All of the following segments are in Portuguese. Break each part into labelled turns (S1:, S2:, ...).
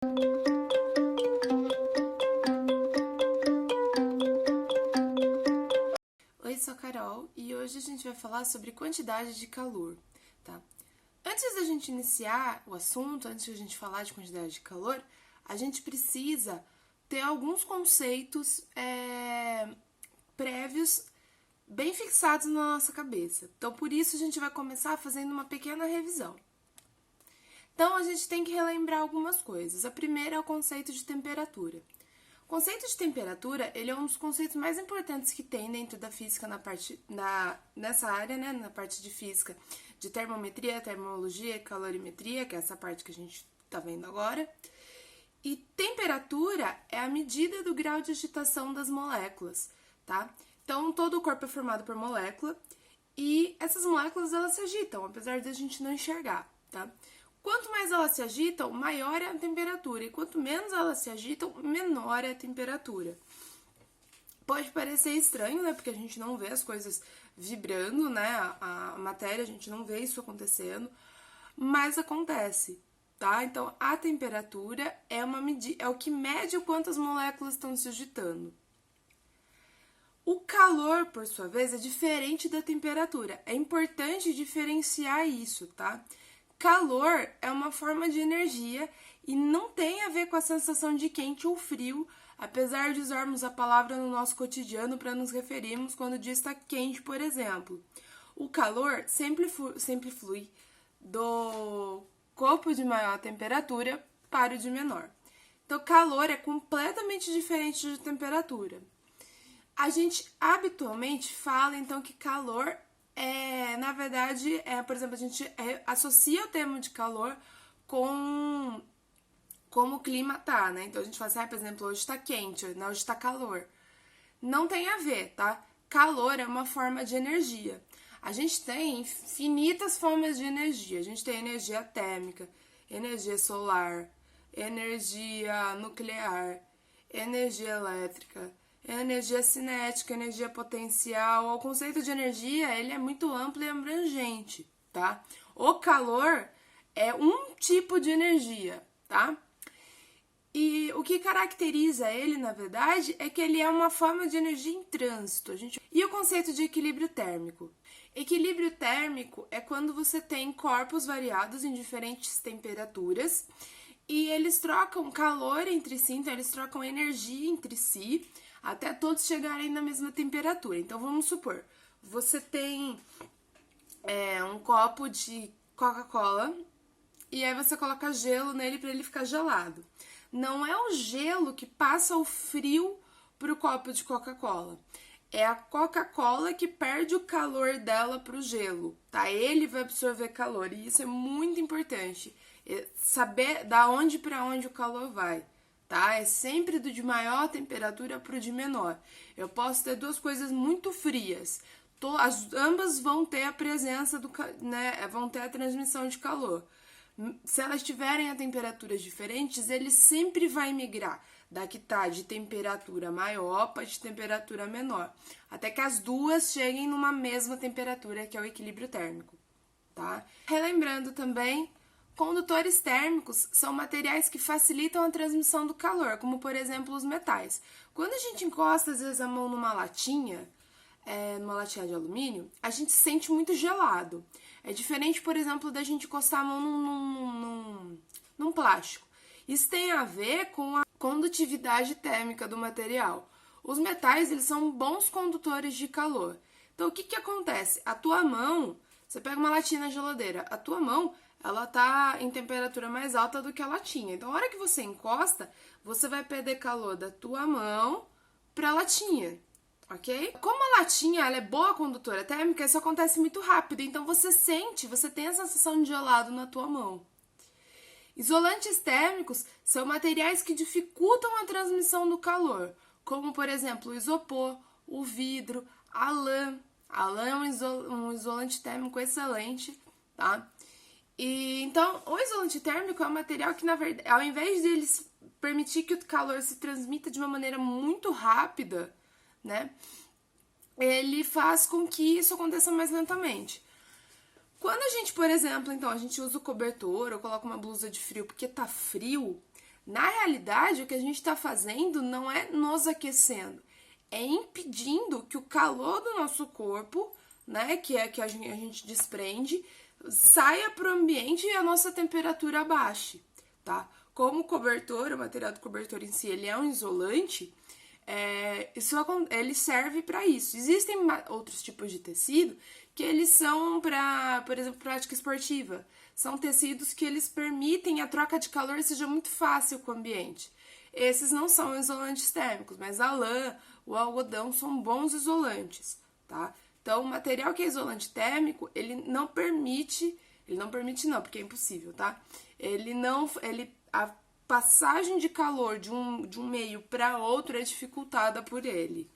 S1: Oi, sou a Carol e hoje a gente vai falar sobre quantidade de calor, tá? Antes da gente iniciar o assunto, antes de a gente falar de quantidade de calor, a gente precisa ter alguns conceitos prévios bem fixados na nossa cabeça. Então, por isso, a gente vai começar fazendo uma pequena revisão. Então, a gente tem que relembrar algumas coisas. A primeira é o conceito de temperatura. O conceito de temperatura, ele é um dos conceitos mais importantes que tem dentro da física nessa área, né, na parte de física de termometria, termologia e calorimetria, que é essa parte que a gente está vendo agora. E temperatura é a medida do grau de agitação das moléculas, tá? Então, todo o corpo é formado por molécula e essas moléculas, elas se agitam, apesar de a gente não enxergar, tá? Quanto mais elas se agitam, maior é a temperatura, e quanto menos elas se agitam, menor é a temperatura. Pode parecer estranho, né? Porque a gente não vê as coisas vibrando, né? A matéria, a gente não vê isso acontecendo, mas acontece, tá? Então, a temperatura é o que mede o quanto as moléculas estão se agitando. O calor, por sua vez, é diferente da temperatura. É importante diferenciar isso, tá? Calor é uma forma de energia e não tem a ver com a sensação de quente ou frio, apesar de usarmos a palavra no nosso cotidiano para nos referirmos quando o dia está quente, por exemplo. O calor sempre flui do corpo de maior temperatura para o de menor. Então, calor é completamente diferente de temperatura. A gente habitualmente fala, então, que calor na verdade, por exemplo, a gente associa o termo de calor com como o clima tá, né? Então a gente fala assim, por exemplo, hoje tá quente, né? Hoje tá calor. Não tem a ver, tá? Calor é uma forma de energia. A gente tem infinitas formas de energia. A gente tem energia térmica, energia solar, energia nuclear, energia elétrica, energia cinética, energia potencial. O conceito de energia, ele é muito amplo e abrangente, tá? O calor é um tipo de energia, tá? E o que caracteriza ele, na verdade, é que ele é uma forma de energia em trânsito. E o conceito de equilíbrio térmico? Equilíbrio térmico é quando você tem corpos variados em diferentes temperaturas e eles trocam calor entre si, então eles trocam energia entre si, até todos chegarem na mesma temperatura. Então, vamos supor, você tem um copo de Coca-Cola e aí você coloca gelo nele para ele ficar gelado. Não é o gelo que passa o frio para o copo de Coca-Cola. É a Coca-Cola que perde o calor dela para o gelo, tá? Ele vai absorver calor e isso é muito importante. Saber da onde para onde o calor vai, tá? É sempre do de maior temperatura para o de menor. Eu posso ter duas coisas muito frias. Ambas vão ter a presença vão ter a transmissão de calor. Se elas tiverem a temperaturas diferentes, ele sempre vai migrar da que tá de temperatura maior para de temperatura menor, até que as duas cheguem numa mesma temperatura, que é o equilíbrio térmico, tá? Relembrando também, condutores térmicos são materiais que facilitam a transmissão do calor, como por exemplo os metais. Quando a gente encosta às vezes a mão numa latinha de alumínio, a gente sente muito gelado. É diferente, por exemplo, da gente encostar a mão num plástico. Isso tem a ver com a condutividade térmica do material. Os metais, eles são bons condutores de calor. Então, o que acontece? A tua mão, você pega uma latinha na geladeira, a tua mão, ela tá em temperatura mais alta do que a latinha. Então, a hora que você encosta, você vai perder calor da tua mão para a latinha. Ok? Como a latinha ela é boa condutora térmica, isso acontece muito rápido. Então você tem a sensação de gelado na tua mão. Isolantes térmicos são materiais que dificultam a transmissão do calor, como por exemplo o isopor, o vidro, a lã. A lã é um isolante térmico excelente, tá? E então o isolante térmico é um material que, na verdade, ao invés de eles permitir que o calor se transmita de uma maneira muito rápida, né? Ele faz com que isso aconteça mais lentamente. Quando a gente, por exemplo, então, a gente usa o cobertor ou coloca uma blusa de frio porque tá frio, Na realidade, o que a gente está fazendo não é nos aquecendo, é impedindo que o calor do nosso corpo, né, que é que a gente desprende, saia para o ambiente e a nossa temperatura abaixe, tá? Como o cobertor, o material do cobertor em si, ele é um isolante, ele serve para isso. Existem outros tipos de tecido que eles são para, por exemplo, prática esportiva. São tecidos que eles permitem a troca de calor seja muito fácil com o ambiente. Esses não são isolantes térmicos, mas a lã, o algodão são bons isolantes, tá? Então, o material que é isolante térmico, ele não permite não, porque é impossível, tá? A passagem de calor de um meio para outro é dificultada por ele.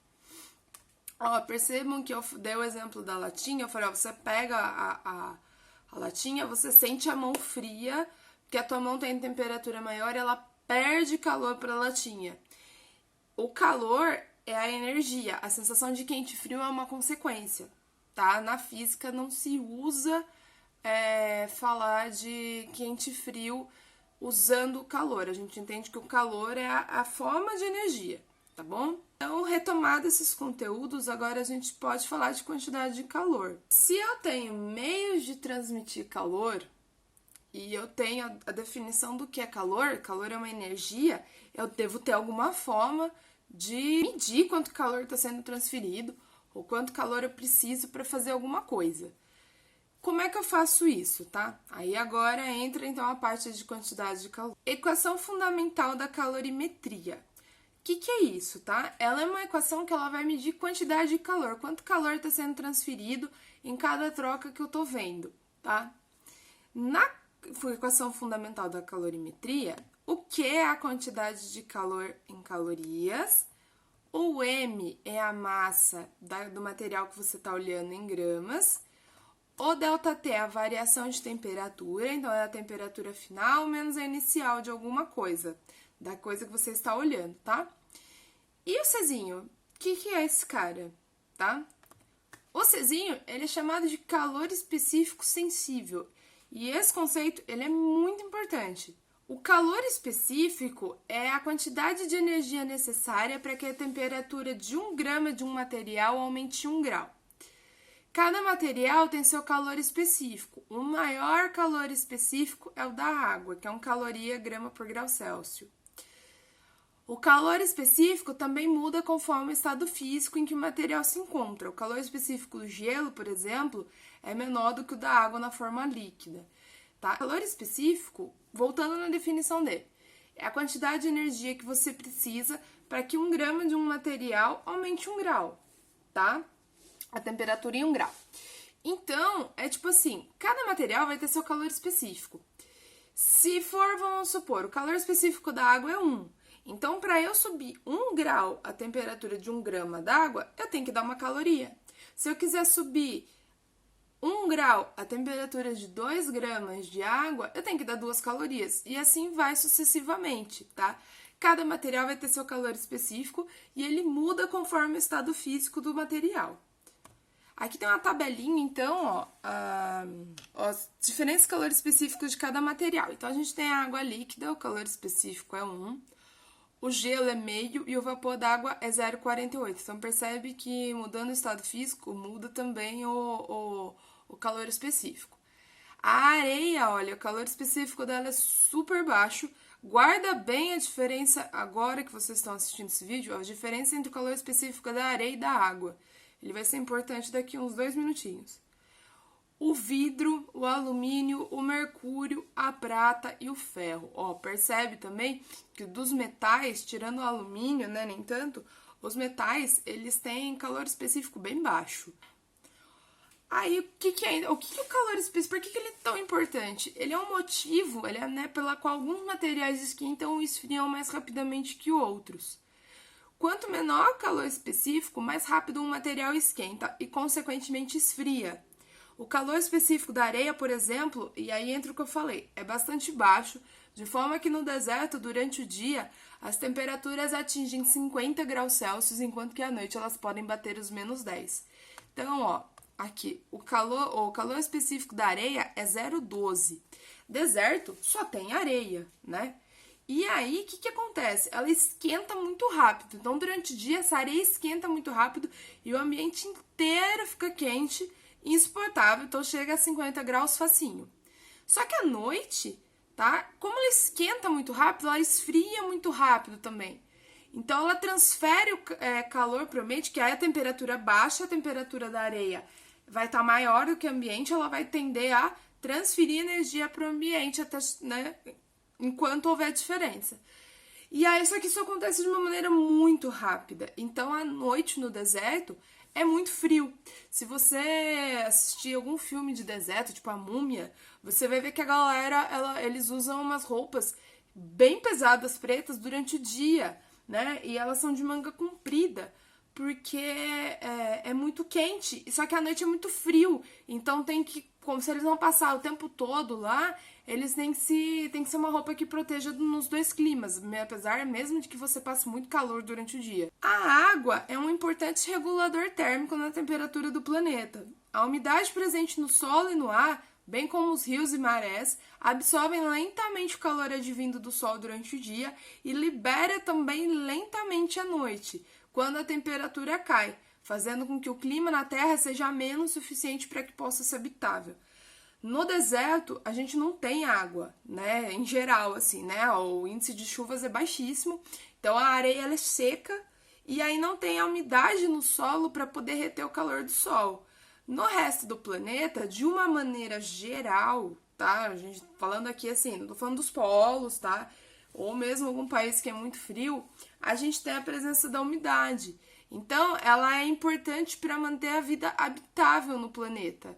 S1: Ó, percebam que eu dei o exemplo da latinha, eu falei, ó, você pega a latinha, você sente a mão fria, porque a tua mão tem temperatura maior, ela perde calor para a latinha. O calor é a energia, a sensação de quente e frio é uma consequência, tá? Na física não se usa falar de quente e frio usando o calor. A gente entende que o calor é a forma de energia, tá bom? Então, retomado esses conteúdos, agora a gente pode falar de quantidade de calor. Se eu tenho meios de transmitir calor, e eu tenho a definição do que é calor é uma energia, eu devo ter alguma forma de medir quanto calor está sendo transferido, ou quanto calor eu preciso para fazer alguma coisa. Como é que eu faço isso, tá? Aí agora entra então a parte de quantidade de calor. Equação fundamental da calorimetria. O que é isso, tá? Ela é uma equação que ela vai medir quantidade de calor, quanto calor está sendo transferido em cada troca que eu tô vendo, tá? Na equação fundamental da calorimetria, o que é a quantidade de calor em calorias? O M é a massa do material que você está olhando em gramas. O ΔT é a variação de temperatura, então é a temperatura final menos a inicial de alguma coisa, da coisa que você está olhando, tá? E o Czinho? O que é esse cara, tá? O Czinho, ele é chamado de calor específico sensível. E esse conceito, ele é muito importante. O calor específico é a quantidade de energia necessária para que a temperatura de 1 grama de um material aumente 1 grau. Cada material tem seu calor específico. O maior calor específico é o da água, que é 1 caloria grama por grau Celsius. O calor específico também muda conforme o estado físico em que o material se encontra. O calor específico do gelo, por exemplo, é menor do que o da água na forma líquida. Tá? O calor específico, voltando na definição dele, é a quantidade de energia que você precisa para que 1 grama de um material aumente 1 grau, tá? A temperatura em 1 grau. Então, é tipo assim, cada material vai ter seu calor específico. Se for, vamos supor, o calor específico da água é 1. Então, para eu subir 1 grau a temperatura de 1 grama d'água, eu tenho que dar uma caloria. Se eu quiser subir 1 grau a temperatura de 2 gramas de água, eu tenho que dar 2 calorias. E assim vai sucessivamente, tá? Cada material vai ter seu calor específico e ele muda conforme o estado físico do material. Aqui tem uma tabelinha, então, os diferentes calores específicos de cada material. Então, a gente tem a água líquida, o calor específico é 1, o gelo é meio e o vapor d'água é 0,48. Então, percebe que mudando o estado físico, muda também o calor específico. A areia, olha, o calor específico dela é super baixo. Guarda bem a diferença, agora que vocês estão assistindo esse vídeo, a diferença entre o calor específico da areia e da água. Ele vai ser importante daqui a uns 2 minutinhos. O vidro, o alumínio, o mercúrio, a prata e o ferro. Ó, percebe também que dos metais, tirando o alumínio, né, nem tanto, os metais, eles têm calor específico bem baixo. Aí, o que o calor específico, por que ele é tão importante? Ele é um motivo, ele é, né, pela qual alguns materiais esquentam ou esfriam mais rapidamente que outros. Quanto menor o calor específico, mais rápido um material esquenta e, consequentemente, esfria. O calor específico da areia, por exemplo, e aí entra o que eu falei, é bastante baixo, de forma que no deserto, durante o dia, as temperaturas atingem 50 graus Celsius, enquanto que à noite elas podem bater os menos 10. Então, ó, aqui, o calor específico da areia é 0,12. Deserto só tem areia, né? E aí, o que acontece? Ela esquenta muito rápido. Então, durante o dia, essa areia esquenta muito rápido e o ambiente inteiro fica quente e insuportável. Então, chega a 50 graus facinho. Só que à noite, tá? Como ela esquenta muito rápido, ela esfria muito rápido também. Então, ela transfere o calor para o ambiente, que aí a temperatura baixa, a temperatura da areia vai estar maior do que o ambiente, ela vai tender a transferir energia para o ambiente até, né, enquanto houver diferença. E aí, só que isso acontece de uma maneira muito rápida. Então, à noite no deserto é muito frio. Se você assistir algum filme de deserto, tipo a Múmia, você vai ver que a galera, eles usam umas roupas bem pesadas, pretas, durante o dia, né? E elas são de manga comprida, porque é muito quente. Só que à noite é muito frio. Então tem que, como se eles vão passar o tempo todo lá, eles têm que ser uma roupa que proteja nos dois climas, apesar mesmo de que você passe muito calor durante o dia. A água é um importante regulador térmico na temperatura do planeta. A umidade presente no solo e no ar, bem como os rios e marés, absorvem lentamente o calor advindo do sol durante o dia e libera também lentamente à noite, quando a temperatura cai, fazendo com que o clima na Terra seja ameno o suficiente para que possa ser habitável. No deserto, a gente não tem água, né? Em geral, assim, né? O índice de chuvas é baixíssimo, então a areia ela é seca e aí não tem a umidade no solo para poder reter o calor do sol. No resto do planeta, de uma maneira geral, tá? A gente falando aqui assim, não tô falando dos polos, tá? Ou mesmo algum país que é muito frio, a gente tem a presença da umidade. Então, ela é importante para manter a vida habitável no planeta.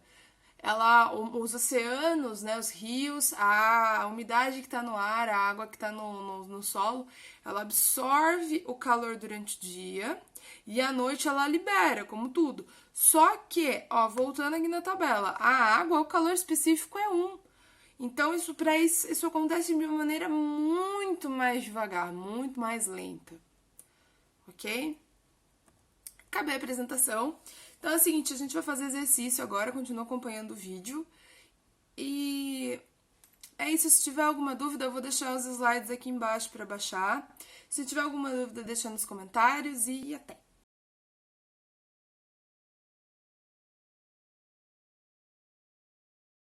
S1: Os oceanos, né, os rios, a umidade que está no ar, a água que está no solo, ela absorve o calor durante o dia e à noite ela libera, como tudo. Só que, ó, voltando aqui na tabela, a água, o calor específico é 1. Então, isso acontece de uma maneira muito mais devagar, muito mais lenta. Ok? Acabei a apresentação. Então é o seguinte, a gente vai fazer exercício agora, continua acompanhando o vídeo. E é isso, se tiver alguma dúvida, eu vou deixar os slides aqui embaixo para baixar. Se tiver alguma dúvida, deixa nos comentários e até!